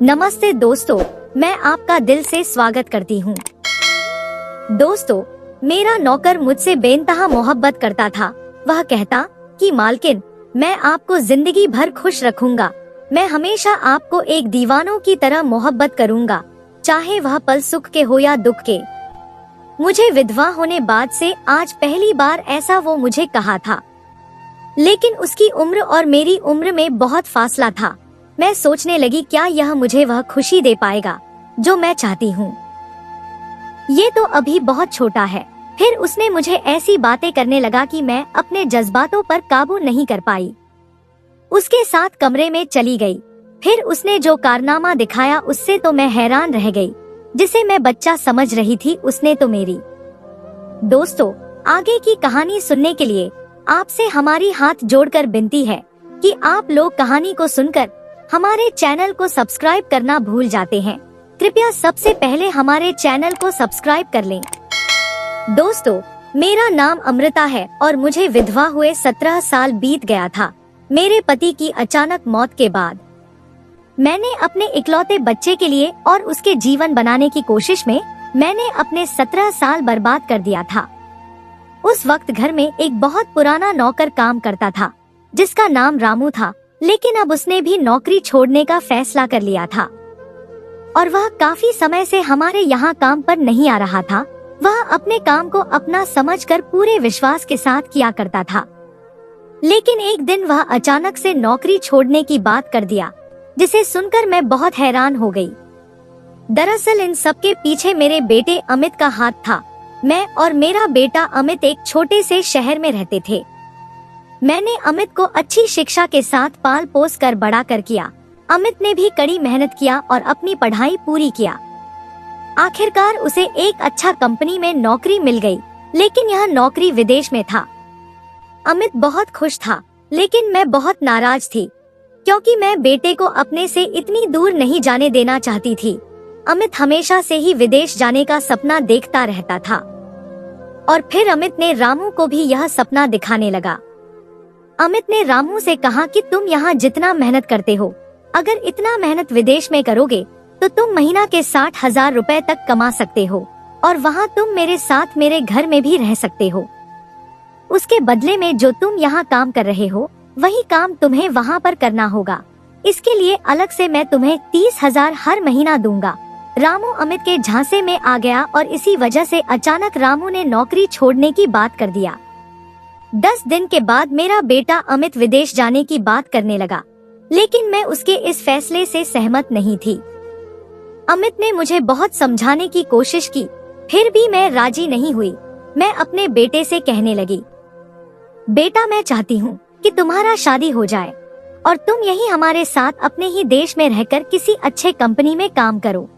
नमस्ते दोस्तों, मैं आपका दिल से स्वागत करती हूँ। दोस्तों, मेरा नौकर मुझसे बेइंतहा मोहब्बत करता था। वह कहता कि मालकिन, मैं आपको जिंदगी भर खुश रखूंगा। मैं हमेशा आपको एक दीवानों की तरह मोहब्बत करूंगा, चाहे वह पल सुख के हो या दुख के। मुझे विधवा होने बाद से आज पहली बार ऐसा वो मुझे कहा था, लेकिन उसकी उम्र और मेरी उम्र में बहुत फासला था। मैं सोचने लगी, क्या यह मुझे वह खुशी दे पाएगा जो मैं चाहती हूँ? ये तो अभी बहुत छोटा है। फिर उसने मुझे ऐसी बातें करने लगा कि मैं अपने जज्बातों पर काबू नहीं कर पाई। उसके साथ कमरे में चली गई। फिर उसने जो कारनामा दिखाया उससे तो मैं हैरान रह गई। जिसे मैं बच्चा समझ रही थी, उसने तो मेरी। दोस्तों, आगे की कहानी सुनने के लिए आपसे हमारी हाथ जोड़कर विनती है कि आप लोग कहानी को सुनकर हमारे चैनल को सब्सक्राइब करना भूल जाते हैं। कृपया सबसे पहले हमारे चैनल को सब्सक्राइब कर लें। दोस्तों, मेरा नाम अमृता है और मुझे विधवा हुए 17 साल बीत गया था। मेरे पति की अचानक मौत के बाद मैंने अपने इकलौते बच्चे के लिए और उसके जीवन बनाने की कोशिश में मैंने अपने 17 साल बर्बाद कर दिया था। उस वक्त घर में एक बहुत पुराना नौकर काम करता था, जिसका नाम रामू था। लेकिन अब उसने भी नौकरी छोड़ने का फैसला कर लिया था और वह काफी समय से हमारे यहाँ काम पर नहीं आ रहा था। वह अपने काम को अपना समझकर पूरे विश्वास के साथ किया करता था, लेकिन एक दिन वह अचानक से नौकरी छोड़ने की बात कर दिया, जिसे सुनकर मैं बहुत हैरान हो गई। दरअसल इन सब के पीछे मेरे बेटे अमित का हाथ था। मैं और मेरा बेटा अमित एक छोटे से शहर में रहते थे। मैंने अमित को अच्छी शिक्षा के साथ पाल पोस कर बड़ा कर किया। अमित ने भी कड़ी मेहनत किया और अपनी पढ़ाई पूरी किया। आखिरकार उसे एक अच्छा कंपनी में नौकरी मिल गई, लेकिन यह नौकरी विदेश में था। अमित बहुत खुश था, लेकिन मैं बहुत नाराज थी, क्योंकि मैं बेटे को अपने से इतनी दूर नहीं जाने देना चाहती थी। अमित हमेशा से ही विदेश जाने का सपना देखता रहता था और फिर अमित ने रामू को भी यह सपना दिखाने लगा। अमित ने रामू से कहा कि तुम यहाँ जितना मेहनत करते हो, अगर इतना मेहनत विदेश में करोगे तो तुम महीना के 60,000 रुपए तक कमा सकते हो और वहाँ तुम मेरे साथ मेरे घर में भी रह सकते हो। उसके बदले में जो तुम यहाँ काम कर रहे हो, वही काम तुम्हें वहाँ पर करना होगा। इसके लिए अलग से मैं तुम्हें 30,000 हर महीना दूंगा। रामू अमित के झांसे में आ गया और इसी वजह से अचानक रामू ने नौकरी छोड़ने की बात कर दिया। 10 दिन के बाद मेरा बेटा अमित विदेश जाने की बात करने लगा, लेकिन मैं उसके इस फैसले से सहमत नहीं थी। अमित ने मुझे बहुत समझाने की कोशिश की, फिर भी मैं राजी नहीं हुई। मैं अपने बेटे से कहने लगी, बेटा, मैं चाहती हूँ कि तुम्हारा शादी हो जाए और तुम यही हमारे साथ अपने ही देश में रहकर किसी अच्छे कंपनी में काम करो।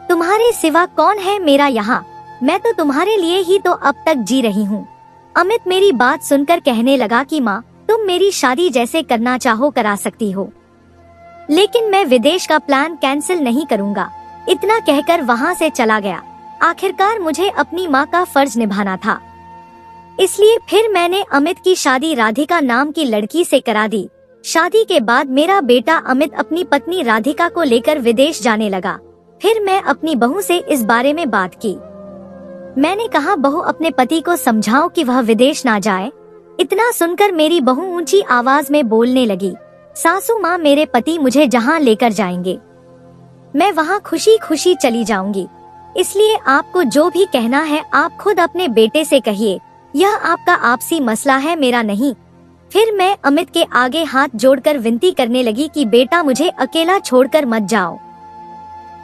तुम्हारे सिवा कौन है मेरा यहाँ? मैं तो तुम्हारे लिए ही तो अब तक जी रही हूँ। अमित मेरी बात सुनकर कहने लगा कि माँ, तुम मेरी शादी जैसे करना चाहो करा सकती हो, लेकिन मैं विदेश का प्लान कैंसिल नहीं करूँगा। इतना कहकर वहाँ से चला गया। आखिरकार मुझे अपनी माँ का फर्ज निभाना था, इसलिए फिर मैंने अमित की शादी राधिका नाम की लड़की से करा दी। शादी के बाद मेरा बेटा अमित अपनी पत्नी राधिका को लेकर विदेश जाने लगा। फिर मैं अपनी बहू से इस बारे में बात की। मैंने कहा, बहू, अपने पति को समझाओ कि वह विदेश ना जाए। इतना सुनकर मेरी बहू ऊंची आवाज में बोलने लगी, सासू माँ, मेरे पति मुझे जहाँ लेकर जाएंगे मैं वहाँ खुशी खुशी चली जाऊंगी। इसलिए आपको जो भी कहना है आप खुद अपने बेटे से कहिए। यह आपका आपसी मसला है, मेरा नहीं। फिर मैं अमित के आगे हाथ जोड़कर विनती करने लगी कि बेटा, मुझे अकेला छोड़कर मत जाओ,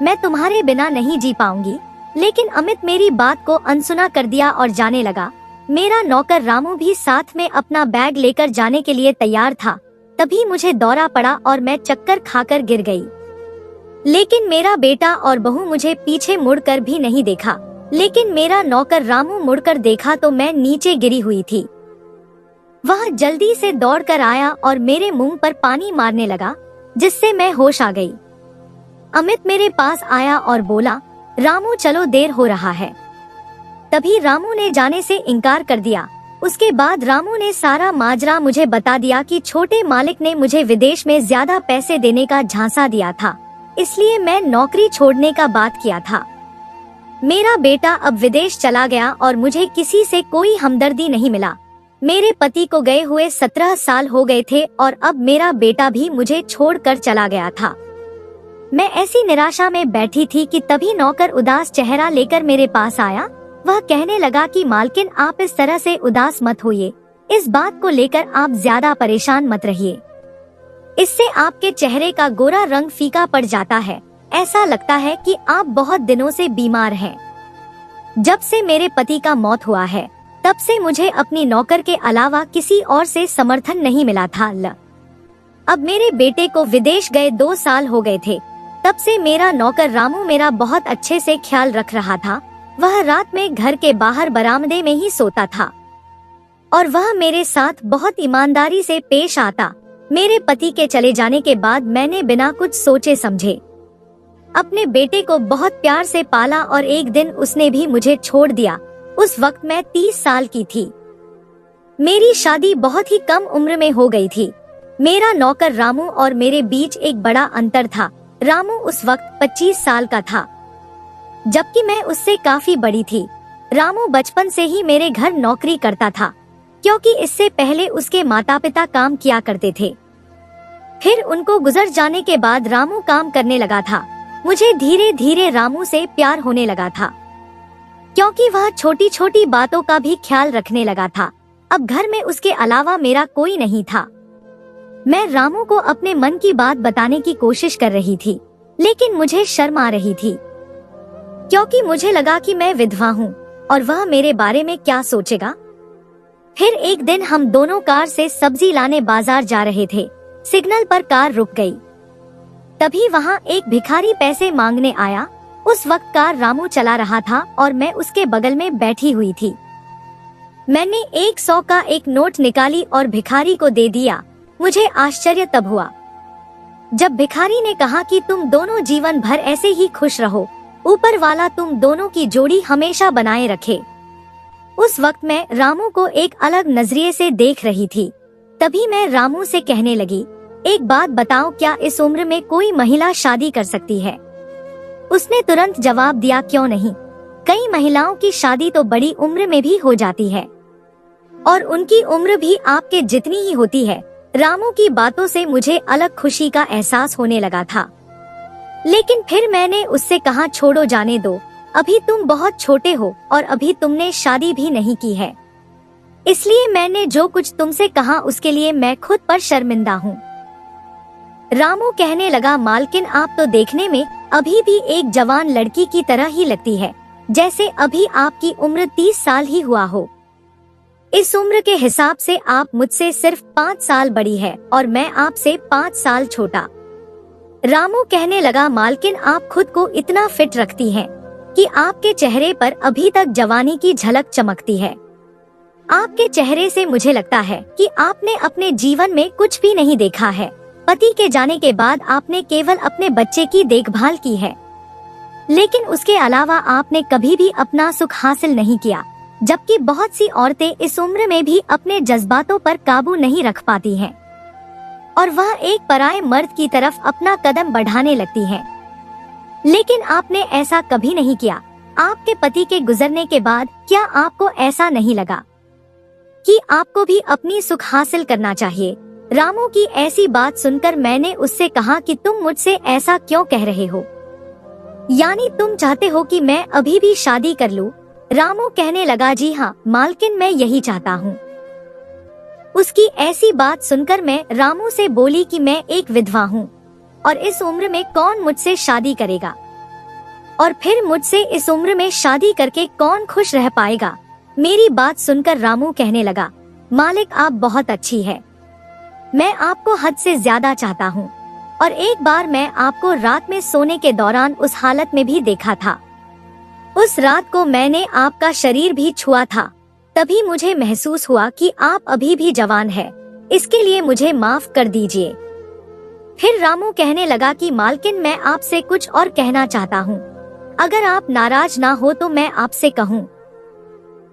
मैं तुम्हारे बिना नहीं जी पाऊंगी। लेकिन अमित मेरी बात को अनसुना कर दिया और जाने लगा। मेरा नौकर रामू भी साथ में अपना बैग लेकर जाने के लिए तैयार था। तभी मुझे दौरा पड़ा और मैं चक्कर खाकर गिर गई। लेकिन मेरा बेटा और बहू मुझे पीछे मुड़कर भी नहीं देखा। लेकिन मेरा नौकर रामू मुड़कर देखा तो मैं नीचे गिरी हुई थी। वह जल्दी से दौड़कर आया और मेरे मुंह पर पानी मारने लगा, जिससे मैं होश आ गई। अमित मेरे पास आया और बोला, रामू चलो, देर हो रहा है। तभी रामू ने जाने से इनकार कर दिया। उसके बाद रामू ने सारा माजरा मुझे बता दिया कि छोटे मालिक ने मुझे विदेश में ज्यादा पैसे देने का झांसा दिया था। इसलिए मैं नौकरी छोड़ने का बात किया था। मेरा बेटा अब विदेश चला गया और मुझे किसी से कोई हमदर्दी नहीं मिला। मेरे पति को गए हुए 17 साल हो गए थे और अब मेरा बेटा भी मुझे छोड़कर चला गया था। मैं ऐसी निराशा में बैठी थी कि तभी नौकर उदास चेहरा लेकर मेरे पास आया। वह कहने लगा कि मालकिन, आप इस तरह से उदास मत होइए। इस बात को लेकर आप ज्यादा परेशान मत रहिए। इससे आपके चेहरे का गोरा रंग फीका पड़ जाता है। ऐसा लगता है कि आप बहुत दिनों से बीमार हैं। जब से मेरे पति का मौत हुआ है, तब से मुझे अपनी नौकर के अलावा किसी और से समर्थन नहीं मिला था। अब मेरे बेटे को विदेश गए 2 साल हो गए थे। तब से मेरा नौकर रामू मेरा बहुत अच्छे से ख्याल रख रहा था। वह रात में घर के बाहर बरामदे में ही सोता था और वह मेरे साथ बहुत ईमानदारी से पेश आता। मेरे पति के चले जाने के बाद मैंने बिना कुछ सोचे समझे अपने बेटे को बहुत प्यार से पाला और एक दिन उसने भी मुझे छोड़ दिया। उस वक्त मैं 30 साल की थी। मेरी शादी बहुत ही कम उम्र में हो गई थी। मेरा नौकर रामू और मेरे बीच एक बड़ा अंतर था। रामू उस वक्त 25 साल का था, जबकि मैं उससे काफी बड़ी थी। रामू बचपन से ही मेरे घर नौकरी करता था, क्योंकि इससे पहले उसके माता पिता काम किया करते थे। फिर उनको गुजर जाने के बाद रामू काम करने लगा था। मुझे धीरे धीरे रामू से प्यार होने लगा था, क्योंकि वह छोटी छोटी बातों का भी ख्याल रखने लगा था। अब घर में उसके अलावा मेरा कोई नहीं था। मैं रामू को अपने मन की बात बताने की कोशिश कर रही थी, लेकिन मुझे शर्म आ रही थी, क्योंकि मुझे लगा कि मैं विधवा हूँ और वह मेरे बारे में क्या सोचेगा। फिर एक दिन हम दोनों कार से सब्जी लाने बाजार जा रहे थे। सिग्नल पर कार रुक गई। तभी वहाँ एक भिखारी पैसे मांगने आया। उस वक्त कार रामू चला रहा था और मैं उसके बगल में बैठी हुई थी। मैंने 100 का एक नोट निकाली और भिखारी को दे दिया। मुझे आश्चर्य तब हुआ जब भिखारी ने कहा कि तुम दोनों जीवन भर ऐसे ही खुश रहो, ऊपर वाला तुम दोनों की जोड़ी हमेशा बनाए रखे। उस वक्त मैं रामू को एक अलग नजरिए से देख रही थी। तभी मैं रामू से कहने लगी, एक बात बताओ, क्या इस उम्र में कोई महिला शादी कर सकती है? उसने तुरंत जवाब दिया, क्यों नहीं, कई महिलाओं की शादी तो बड़ी उम्र में भी हो जाती है और उनकी उम्र भी आपके जितनी ही होती है। रामू की बातों से मुझे अलग खुशी का एहसास होने लगा था, लेकिन फिर मैंने उससे कहा, छोड़ो, जाने दो, अभी तुम बहुत छोटे हो और अभी तुमने शादी भी नहीं की है, इसलिए मैंने जो कुछ तुमसे कहा उसके लिए मैं खुद पर शर्मिंदा हूँ। रामू कहने लगा, मालकिन, आप तो देखने में अभी भी एक जवान लड़की की तरह ही लगती है, जैसे अभी आपकी उम्र 30 साल ही हुआ हो। इस उम्र के हिसाब से आप मुझसे सिर्फ 5 साल बड़ी है और मैं आपसे 5 साल छोटा। रामू कहने लगा, मालकिन, आप खुद को इतना फिट रखती हैं कि आपके चेहरे पर अभी तक जवानी की झलक चमकती है। आपके चेहरे से मुझे लगता है कि आपने अपने जीवन में कुछ भी नहीं देखा है। पति के जाने के बाद आपने केवल अपने बच्चे की देखभाल की है, लेकिन उसके अलावा आपने कभी भी अपना सुख हासिल नहीं किया, जबकि बहुत सी औरतें इस उम्र में भी अपने जज्बातों पर काबू नहीं रख पाती हैं और वह एक पराये मर्द की तरफ अपना कदम बढ़ाने लगती हैं। लेकिन आपने ऐसा कभी नहीं किया। आपके पति के गुजरने के बाद क्या आपको ऐसा नहीं लगा कि आपको भी अपनी सुख हासिल करना चाहिए? रामू की ऐसी बात सुनकर मैंने उससे कहा कि तुम मुझसे ऐसा क्यों कह रहे हो? यानी तुम चाहते हो कि मैं अभी भी शादी कर लूं? रामू कहने लगा, जी हाँ मालकिन, मैं यही चाहता हूँ। उसकी ऐसी बात सुनकर मैं रामू से बोली कि मैं एक विधवा हूँ और इस उम्र में कौन मुझसे शादी करेगा, और फिर मुझसे इस उम्र में शादी करके कौन खुश रह पाएगा? मेरी बात सुनकर रामू कहने लगा, मालिक, आप बहुत अच्छी है, मैं आपको हद से ज्यादा चाहता हूँ और एक बार मैं आपको रात में सोने के दौरान उस हालत में भी देखा था। उस रात को मैंने आपका शरीर भी छुआ था, तभी मुझे महसूस हुआ कि आप अभी भी जवान है। इसके लिए मुझे माफ कर दीजिए। फिर रामू कहने लगा कि मालकिन, मैं आपसे कुछ और कहना चाहता हूँ, अगर आप नाराज ना हो तो मैं आपसे कहूँ।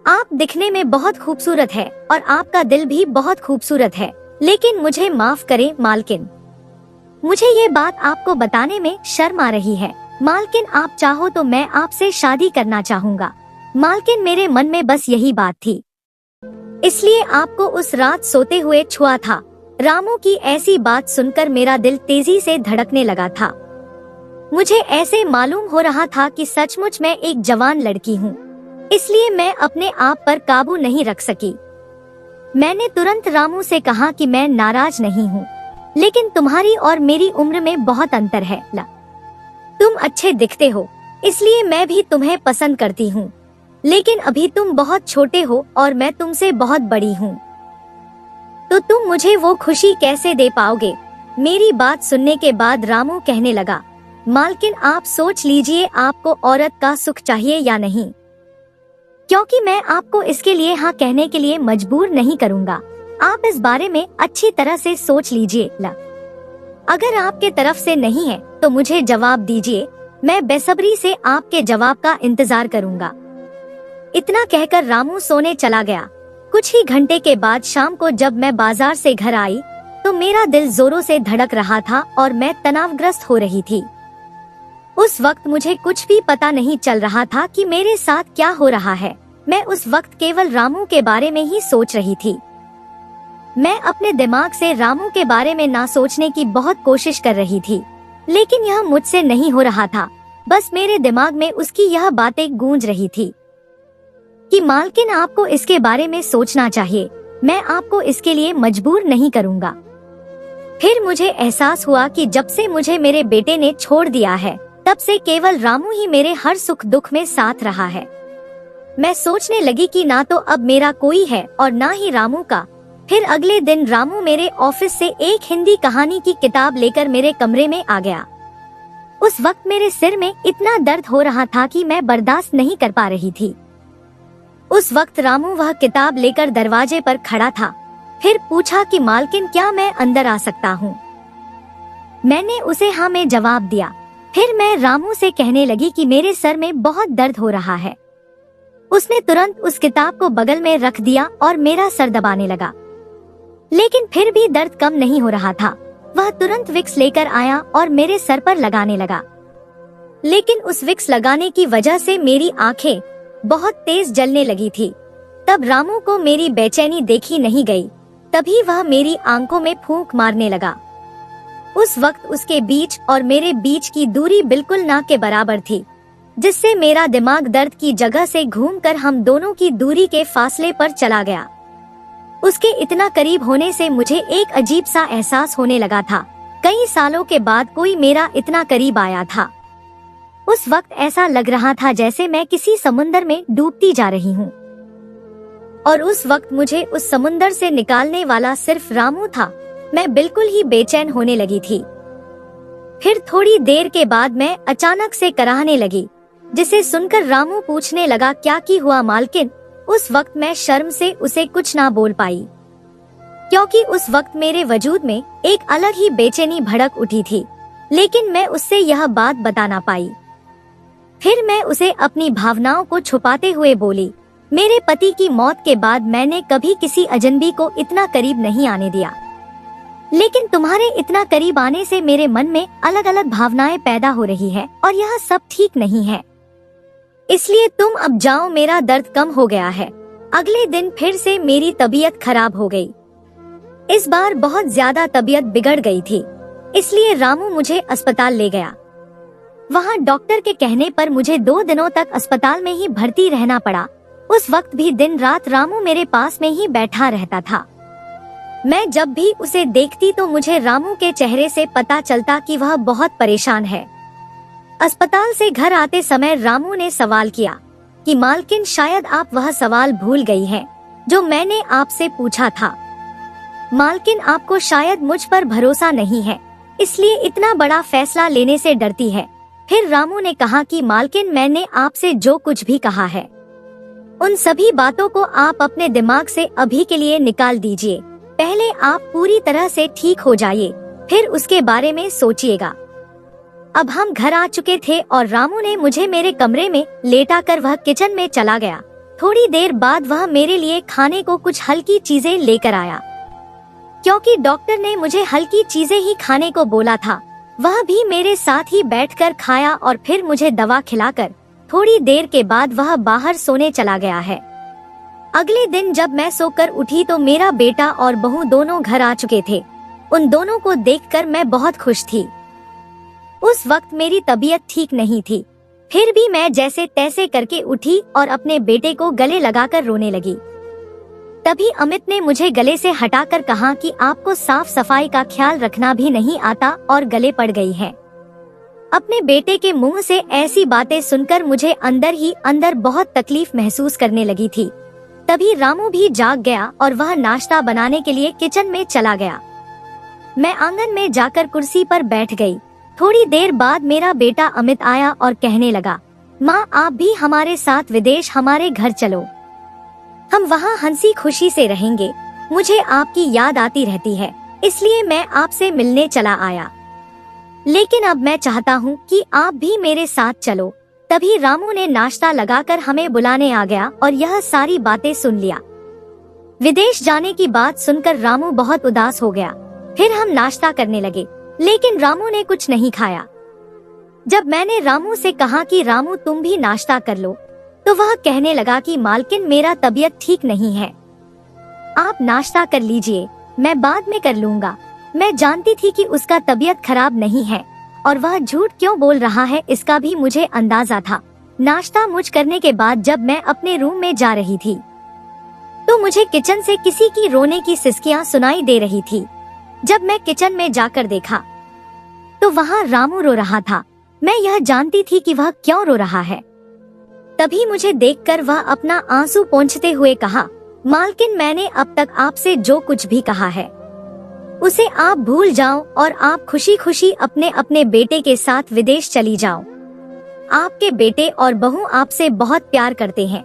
आप दिखने में बहुत खूबसूरत है और आपका दिल भी बहुत खूबसूरत है, लेकिन मुझे माफ करें मालकिन, मुझे ये बात आपको बताने में शर्म आ रही है। मालकिन आप चाहो तो मैं आपसे शादी करना चाहूँगा। मालकिन मेरे मन में बस यही बात थी, इसलिए आपको उस रात सोते हुए छुआ था। रामू की ऐसी बात सुनकर मेरा दिल तेजी से धड़कने लगा था। मुझे ऐसे मालूम हो रहा था कि सचमुच मैं एक जवान लड़की हूँ, इसलिए मैं अपने आप पर काबू नहीं रख सकी। मैंने तुरंत रामू से कहा कि मैं नाराज नहीं हूँ, लेकिन तुम्हारी और मेरी उम्र में बहुत अंतर है। तुम अच्छे दिखते हो, इसलिए मैं भी तुम्हें पसंद करती हूँ, लेकिन अभी तुम बहुत छोटे हो और मैं तुमसे बहुत बड़ी हूँ, तो तुम मुझे वो खुशी कैसे दे पाओगे। मेरी बात सुनने के बाद रामू कहने लगा, मालकिन आप सोच लीजिए आपको औरत का सुख चाहिए या नहीं, क्योंकि मैं आपको इसके लिए हाँ कहने के लिए मजबूर नहीं करूँगा। आप इस बारे में अच्छी तरह से सोच लीजिए। अगर आपके तरफ से नहीं है तो मुझे जवाब दीजिए, मैं बेसब्री से आपके जवाब का इंतजार करूँगा। इतना कहकर रामू सोने चला गया। कुछ ही घंटे के बाद शाम को जब मैं बाजार से घर आई तो मेरा दिल जोरों से धड़क रहा था और मैं तनावग्रस्त हो रही थी। उस वक्त मुझे कुछ भी पता नहीं चल रहा था कि मेरे साथ क्या हो रहा है। मैं उस वक्त केवल रामू के बारे में ही सोच रही थी। मैं अपने दिमाग से रामू के बारे में ना सोचने की बहुत कोशिश कर रही थी, लेकिन यह मुझसे नहीं हो रहा था। बस मेरे दिमाग में उसकी यह बातें गूंज रही थी कि मालकिन आपको इसके बारे में सोचना चाहिए, मैं आपको इसके लिए मजबूर नहीं करूँगा। फिर मुझे एहसास हुआ कि जब से मुझे मेरे बेटे ने छोड़ दिया है, तब से केवल रामू ही मेरे हर सुख दुख में साथ रहा है। मैं सोचने लगी कि ना तो अब मेरा कोई है और ना ही रामू का। फिर अगले दिन रामू मेरे ऑफिस से एक हिंदी कहानी की किताब लेकर मेरे कमरे में आ गया। उस वक्त मेरे सिर में इतना दर्द हो रहा था कि मैं बर्दाश्त नहीं कर पा रही थी। उस वक्त रामू वह किताब लेकर दरवाजे पर खड़ा था। फिर पूछा कि मालकिन क्या मैं अंदर आ सकता हूँ। मैंने उसे हाँ में जवाब दिया। फिर मैं रामू से कहने लगी कि मेरे सर में बहुत दर्द हो रहा है। उसने तुरंत उस किताब को बगल में रख दिया और मेरा सर दबाने लगा, लेकिन फिर भी दर्द कम नहीं हो रहा था। वह तुरंत विक्स लेकर आया और मेरे सर पर लगाने लगा, लेकिन उस विक्स लगाने की वजह से मेरी आंखें बहुत तेज जलने लगी थी। तब रामू को मेरी बेचैनी देखी नहीं गई, तभी वह मेरी आंखों में फूंक मारने लगा। उस वक्त उसके बीच और मेरे बीच की दूरी बिल्कुल ना के बराबर थी, जिससे मेरा दिमाग दर्द की जगह से घूमकर हम दोनों की दूरी के फासले पर चला गया। उसके इतना करीब होने से मुझे एक अजीब सा एहसास होने लगा था। कई सालों के बाद कोई मेरा इतना करीब आया था। उस वक्त ऐसा लग रहा था जैसे मैं किसी समुंदर में डूबती जा रही हूँ, और उस वक्त मुझे उस समुंदर से निकालने वाला सिर्फ रामू था। मैं बिल्कुल ही बेचैन होने लगी थी। फिर थोड़ी देर के बाद मैं अचानक से कराहने लगी, जिसे सुनकर रामू पूछने लगा, क्या की हुआ मालकिन। उस वक्त मैं शर्म से उसे कुछ ना बोल पाई, क्योंकि उस वक्त मेरे वजूद में एक अलग ही बेचैनी भड़क उठी थी, लेकिन मैं उससे यह बात बता ना पाई। फिर मैं उसे अपनी भावनाओं को छुपाते हुए बोली, मेरे पति की मौत के बाद मैंने कभी किसी अजनबी को इतना करीब नहीं आने दिया, लेकिन तुम्हारे इतना करीब आने से मेरे मन में अलग अलग भावनाएं पैदा हो रही है और यह सब ठीक नहीं है। इसलिए तुम अब जाओ, मेरा दर्द कम हो गया है। अगले दिन फिर से मेरी तबीयत खराब हो गई। इस बार बहुत ज्यादा तबीयत बिगड़ गई थी, इसलिए रामू मुझे अस्पताल ले गया। वहाँ डॉक्टर के कहने पर मुझे 2 दिनों तक अस्पताल में ही भर्ती रहना पड़ा। उस वक्त भी दिन रात रामू मेरे पास में ही बैठा रहता था। मैं जब भी उसे देखती तो मुझे रामू के चेहरे से पता चलता कि वह बहुत परेशान है। अस्पताल से घर आते समय रामू ने सवाल किया कि मालकिन शायद आप वह सवाल भूल गई हैं जो मैंने आपसे पूछा था। मालकिन आपको शायद मुझ पर भरोसा नहीं है, इसलिए इतना बड़ा फैसला लेने से डरती है। फिर रामू ने कहा कि मालकिन मैंने आपसे जो कुछ भी कहा है उन सभी बातों को आप अपने दिमाग से अभी के लिए निकाल दीजिए। पहले आप पूरी तरह से ठीक हो जाइए, फिर उसके बारे में सोचिएगा। अब हम घर आ चुके थे और रामू ने मुझे मेरे कमरे में लेटाकर वह किचन में चला गया। थोड़ी देर बाद वह मेरे लिए खाने को कुछ हल्की चीजें लेकर आया। क्योंकि डॉक्टर ने मुझे हल्की चीजें ही खाने को बोला था। वह भी मेरे साथ ही बैठकर खाया और फिर मुझे दवा खिलाकर थोड़ी देर के बाद वह बाहर सोने चला गया है। अगले दिन जब मैं सोकर उठी तो मेरा बेटा और बहू दोनों घर आ चुके थे। उन दोनों को देखकर मैं बहुत खुश थी। उस वक्त मेरी तबीयत ठीक नहीं थी, फिर भी मैं जैसे तैसे करके उठी और अपने बेटे को गले लगाकर रोने लगी। तभी अमित ने मुझे गले से हटाकर कहा कि आपको साफ सफाई का ख्याल रखना भी नहीं आता और गले पड़ गई है। अपने बेटे के मुंह से ऐसी बातें सुनकर मुझे अंदर ही अंदर बहुत तकलीफ महसूस करने लगी थी। तभी रामू भी जाग गया और वह नाश्ता बनाने के लिए किचन में चला गया। मैं आंगन में जाकर कुर्सी पर बैठ गई। थोड़ी देर बाद मेरा बेटा अमित आया और कहने लगा, माँ आप भी हमारे साथ विदेश हमारे घर चलो, हम वहाँ हंसी खुशी से रहेंगे। मुझे आपकी याद आती रहती है, इसलिए मैं आपसे मिलने चला आया, लेकिन अब मैं चाहता हूँ कि आप भी मेरे साथ चलो। तभी रामू ने नाश्ता लगाकर हमें बुलाने आ गया और यह सारी बातें सुन लिया। विदेश जाने की बात सुनकर रामू बहुत उदास हो गया। फिर हम नाश्ता करने लगे, लेकिन रामू ने कुछ नहीं खाया। जब मैंने रामू से कहा कि रामू तुम भी नाश्ता कर लो, तो वह कहने लगा कि मालकिन मेरा तबीयत ठीक नहीं है, आप नाश्ता कर लीजिए, मैं बाद में कर लूंगा। मैं जानती थी कि उसका तबीयत खराब नहीं है और वह झूठ क्यों बोल रहा है इसका भी मुझे अंदाजा था। नाश्ता मुझ करने के बाद जब मैं अपने रूम में जा रही थी तो मुझे किचन से किसी की रोने की सिसकियां सुनाई दे रही थी। जब मैं किचन में जाकर देखा तो वहाँ रामू रो रहा था। मैं यह जानती थी कि वह क्यों रो रहा है। तभी मुझे देखकर वह अपना आंसू पोंछते हुए कहा, मालकिन मैंने अब तक आपसे जो कुछ भी कहा है उसे आप भूल जाओ और आप खुशी खुशी अपने अपने बेटे के साथ विदेश चली जाओ। आपके बेटे और बहू आपसे बहुत प्यार करते हैं।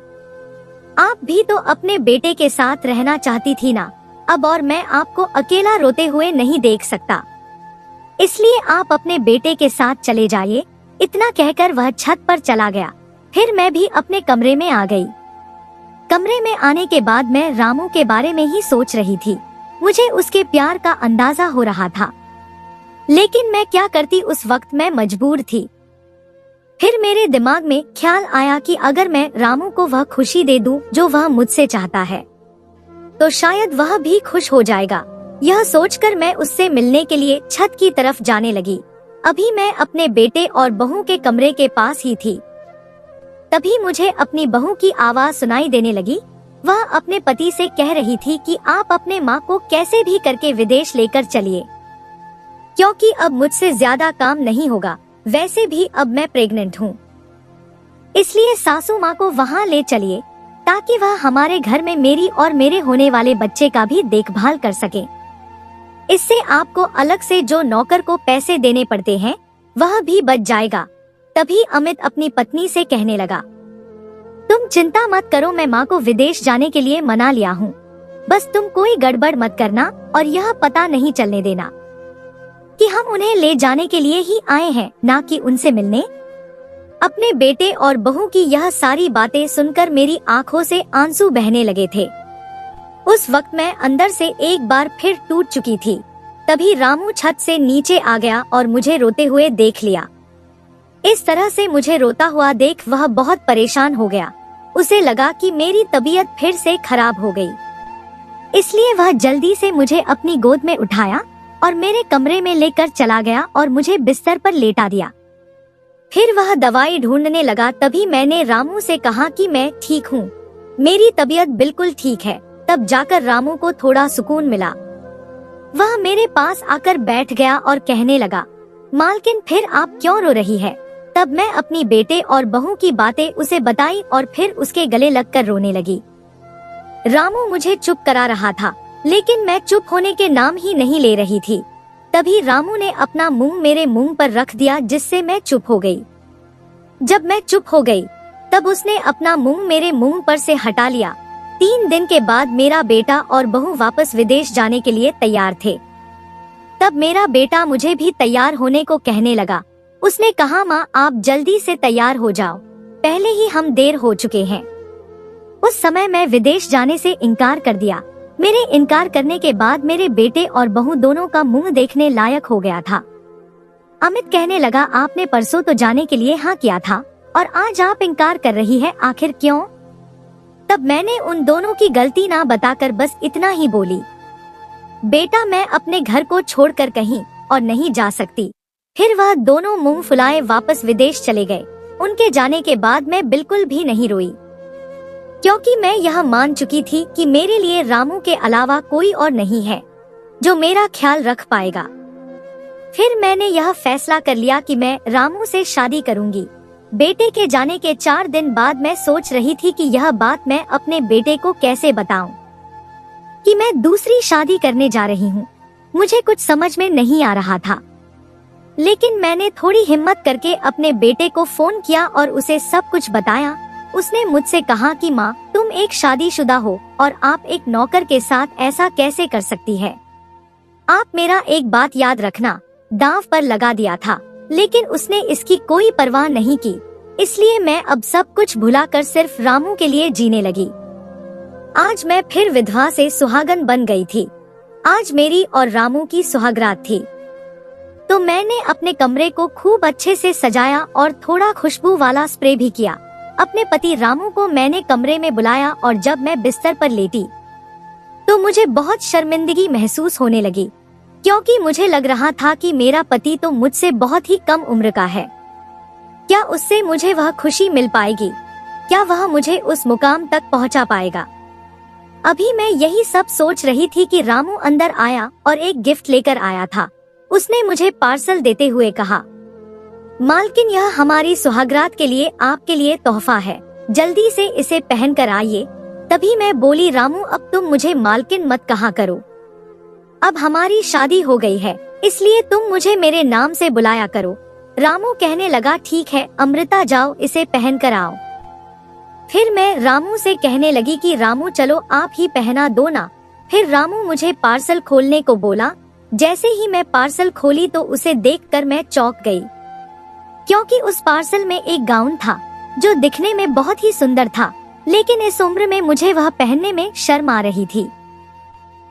आप भी तो अपने बेटे के साथ रहना चाहती थी ना, अब और मैं आपको अकेला रोते हुए नहीं देख सकता, इसलिए आप अपने बेटे के साथ चले जाइए। इतना कहकर वह छत पर चला गया। फिर मैं भी अपने कमरे में आ गई। कमरे में आने के बाद मैं रामू के बारे में ही सोच रही थी। मुझे उसके प्यार का अंदाजा हो रहा था, लेकिन मैं क्या करती, उस वक्त मैं मजबूर थी। फिर मेरे दिमाग में ख्याल आया कि अगर मैं रामू को वह खुशी दे दूं जो वह मुझसे चाहता है, तो शायद वह भी खुश हो जाएगा। यह सोचकर मैं उससे मिलने के लिए छत की तरफ जाने लगी। अभी मैं अपने बेटे और बहू के कमरे के पास ही थी। तभी मुझे अपनी बहू की आवाज सुनाई देने लगी। वह अपने पति से कह रही थी कि आप अपने माँ को कैसे भी करके विदेश लेकर चलिए, क्योंकि अब मुझसे ज्यादा काम नहीं होगा। वैसे भी अब मैं प्रेग्नेंट हूँ, इसलिए सासू माँ को वहाँ ले चलिए ताकि वह हमारे घर में मेरी और मेरे होने वाले बच्चे का भी देखभाल कर सके। इससे आपको अलग से जो नौकर को पैसे देने पड़ते हैं वह भी बच जाएगा। तभी अमित अपनी पत्नी से कहने लगा, तुम चिंता मत करो, मैं माँ को विदेश जाने के लिए मना लिया हूँ, बस तुम कोई गड़बड़ मत करना और यह पता नहीं चलने देना कि हम उन्हें ले जाने के लिए ही आए हैं, ना कि उनसे मिलने। अपने बेटे और बहू की यह सारी बातें सुनकर मेरी आंखों से आंसू बहने लगे थे। उस वक्त मैं अंदर से एक बार फिर टूट चुकी थी। तभी रामू छत से नीचे आ गया और मुझे रोते हुए देख लिया। इस तरह से मुझे रोता हुआ देख वह बहुत परेशान हो गया। उसे लगा कि मेरी तबीयत फिर से खराब हो गई, इसलिए वह जल्दी से मुझे अपनी गोद में उठाया और मेरे कमरे में लेकर चला गया और मुझे बिस्तर पर लेटा दिया। फिर वह दवाई ढूंढने लगा। तभी मैंने रामू से कहा कि मैं ठीक हूँ, मेरी तबीयत बिल्कुल ठीक है। तब जाकर रामू को थोड़ा सुकून मिला। वह मेरे पास आकर बैठ गया और कहने लगा, मालकिन फिर आप क्यों रो रही है? तब मैं अपनी बेटे और बहू की बातें उसे बताई और फिर उसके गले लगकर रोने लगी। रामू मुझे चुप करा रहा था, लेकिन मैं चुप होने के नाम ही नहीं ले रही थी। तभी रामू ने अपना मुंह मेरे मुंह पर रख दिया, जिससे मैं चुप हो गई। जब मैं चुप हो गई तब उसने अपना मुंह मेरे मुंह पर से हटा लिया। 3 दिन के बाद मेरा बेटा और बहू वापस विदेश जाने के लिए तैयार थे। तब मेरा बेटा मुझे भी तैयार होने को कहने लगा। उसने कहा, माँ आप जल्दी से तैयार हो जाओ, पहले ही हम देर हो चुके हैं। उस समय मैं विदेश जाने से इनकार कर दिया। मेरे इनकार करने के बाद मेरे बेटे और बहू दोनों का मुंह देखने लायक हो गया था। अमित कहने लगा, आपने परसों तो जाने के लिए हाँ किया था और आज आप इनकार कर रही है, आखिर क्यों? तब मैंने उन दोनों की गलती ना बताकर बस इतना ही बोली, बेटा मैं अपने घर को छोड़कर कहीं और नहीं जा सकती। फिर वह दोनों मुंह फुलाए वापस विदेश चले गए। उनके जाने के बाद मैं बिल्कुल भी नहीं रोई, क्योंकि मैं यह मान चुकी थी कि मेरे लिए रामू के अलावा कोई और नहीं है जो मेरा ख्याल रख पाएगा। फिर मैंने यह फैसला कर लिया कि मैं रामू से शादी करूंगी। बेटे के जाने के 4 दिन बाद मैं सोच रही थी कि यह बात मैं अपने बेटे को कैसे बताऊं कि मैं दूसरी शादी करने जा रही हूँ। मुझे कुछ समझ में नहीं आ रहा था, लेकिन मैंने थोड़ी हिम्मत करके अपने बेटे को फोन किया और उसे सब कुछ बताया। उसने मुझसे कहा कि माँ, तुम एक शादीशुदा हो और आप एक नौकर के साथ ऐसा कैसे कर सकती है? आप मेरा एक बात याद रखना, दांव पर लगा दिया था, लेकिन उसने इसकी कोई परवाह नहीं की। इसलिए मैं अब सब कुछ भुलाकर सिर्फ रामू के लिए जीने लगी। आज मैं फिर विधवा से सुहागन बन गई थी। आज मेरी और रामू की सुहागरात थी, तो मैंने अपने कमरे को खूब अच्छे से सजाया और थोड़ा खुशबू वाला स्प्रे भी किया। अपने पति रामू को मैंने कमरे में बुलाया और जब मैं बिस्तर पर लेटी तो मुझे बहुत शर्मिंदगी महसूस होने लगी, क्योंकि मुझे लग रहा था कि मेरा पति तो मुझसे बहुत ही कम उम्र का है। क्या उससे मुझे वह खुशी मिल पाएगी? क्या वह मुझे उस मुकाम तक पहुंचा पाएगा? अभी मैं यही सब सोच रही थी कि रामू अंदर आया और एक गिफ्ट लेकर आया था। उसने मुझे पार्सल देते हुए कहा, मालकिन यह हमारी सुहागरात के लिए आपके लिए तोहफा है, जल्दी से इसे पहन कर आइए। तभी मैं बोली, रामू अब तुम मुझे मालकिन मत कहा करो, अब हमारी शादी हो गई है, इसलिए तुम मुझे मेरे नाम से बुलाया करो। रामू कहने लगा, ठीक है अमृता, जाओ इसे पहन कर आओ। फिर मैं रामू से कहने लगी कि रामू चलो आप ही पहना दो ना। फिर रामू मुझे पार्सल खोलने को बोला। जैसे ही मैं पार्सल खोली तो उसे देखकर मैं चौंक गई, क्योंकि उस पार्सल में एक गाउन था जो दिखने में बहुत ही सुंदर था, लेकिन इस उम्र में मुझे वह पहनने में शर्म आ रही थी।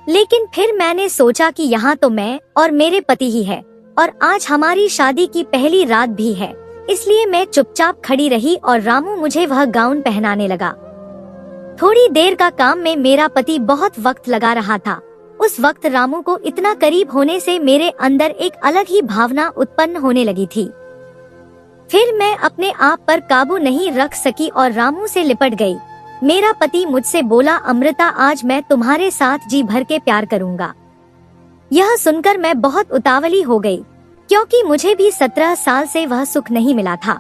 लेकिन फिर मैंने सोचा कि यहाँ तो मैं और मेरे पति ही है और आज हमारी शादी की पहली रात भी है, इसलिए मैं चुपचाप खड़ी रही और रामू मुझे वह गाउन पहनाने लगा। थोड़ी देर का काम में मेरा पति बहुत वक्त लगा रहा था। उस वक्त रामू को इतना करीब होने से मेरे अंदर एक अलग ही भावना उत्पन्न होने लगी थी। फिर मैं अपने आप पर काबू नहीं रख सकी और रामू से लिपट गई। मेरा पति मुझसे बोला, अमृता आज मैं तुम्हारे साथ जी भर के प्यार करूंगा। यह सुनकर मैं बहुत उतावली हो गई, क्योंकि मुझे भी 17 साल से वह सुख नहीं मिला था।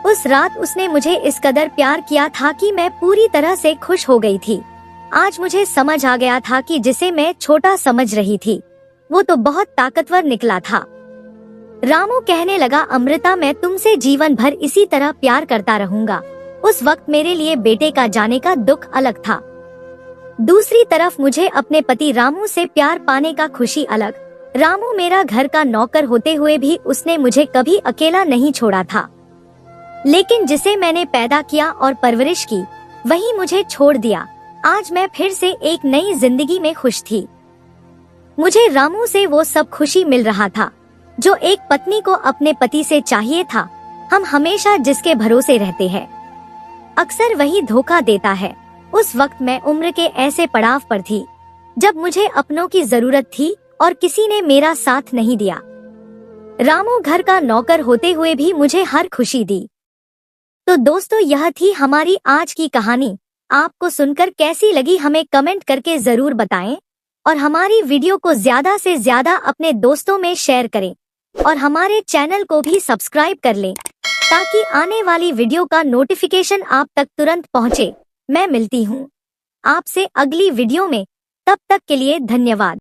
उस रात उसने मुझे इस कदर प्यार किया था कि मैं पूरी तरह से खुश हो गई थी। आज मुझे समझ आ गया था कि जिसे मैं छोटा समझ रही थी वो तो बहुत ताकतवर निकला था। रामू कहने लगा, अमृता मैं तुमसे जीवन भर इसी तरह प्यार करता रहूंगा। उस वक्त मेरे लिए बेटे का जाने का दुख अलग था, दूसरी तरफ मुझे अपने पति रामू से प्यार पाने का खुशी अलग। रामू मेरा घर का नौकर होते हुए भी उसने मुझे कभी अकेला नहीं छोड़ा था, लेकिन जिसे मैंने पैदा किया और परवरिश की वही मुझे छोड़ दिया। आज मैं फिर से एक नई जिंदगी में खुश थी। मुझे रामू से वो सब खुशी मिल रहा था जो एक पत्नी को अपने पति से चाहिए था। हम हमेशा जिसके भरोसे रहते हैं अक्सर वही धोखा देता है। उस वक्त मैं उम्र के ऐसे पड़ाव पर थी जब मुझे अपनों की जरूरत थी और किसी ने मेरा साथ नहीं दिया। रामू घर का नौकर होते हुए भी मुझे हर खुशी दी। तो दोस्तों, यह थी हमारी आज की कहानी। आपको सुनकर कैसी लगी हमें कमेंट करके जरूर बताएं और हमारी वीडियो को ज्यादा से ज्यादा अपने दोस्तों में शेयर करें और हमारे चैनल को भी सब्सक्राइब कर लें ताकि आने वाली वीडियो का नोटिफिकेशन आप तक तुरंत पहुंचे। मैं मिलती हूं आपसे अगली वीडियो में, तब तक के लिए धन्यवाद।